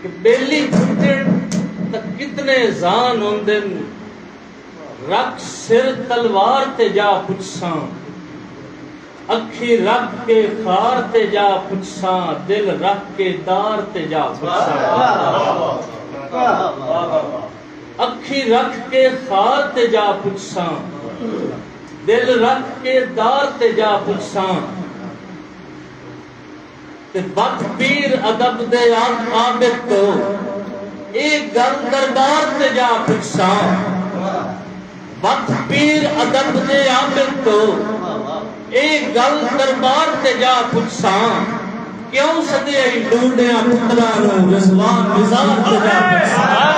कि बेली फुटण त कितने जान होंदे रख सिर तलवार ते जा पुछसां अखी रख के खार ते जा पुछसां दिल रख के दार ते जा पुछसां अखी रख के खार ते जा पुछसां दिल रख के दार ते जा पुछसां ते बद पीर अदब दे आबिद तो एक गल दरबार ते जा पुछसां बद पीर अदब दे आबिद तो एक गल दरबार ते जा पुछसां क्यों सदे ढूंढिया पुत्रा नूं रिज़वान निज़ार ते जा पुछसां।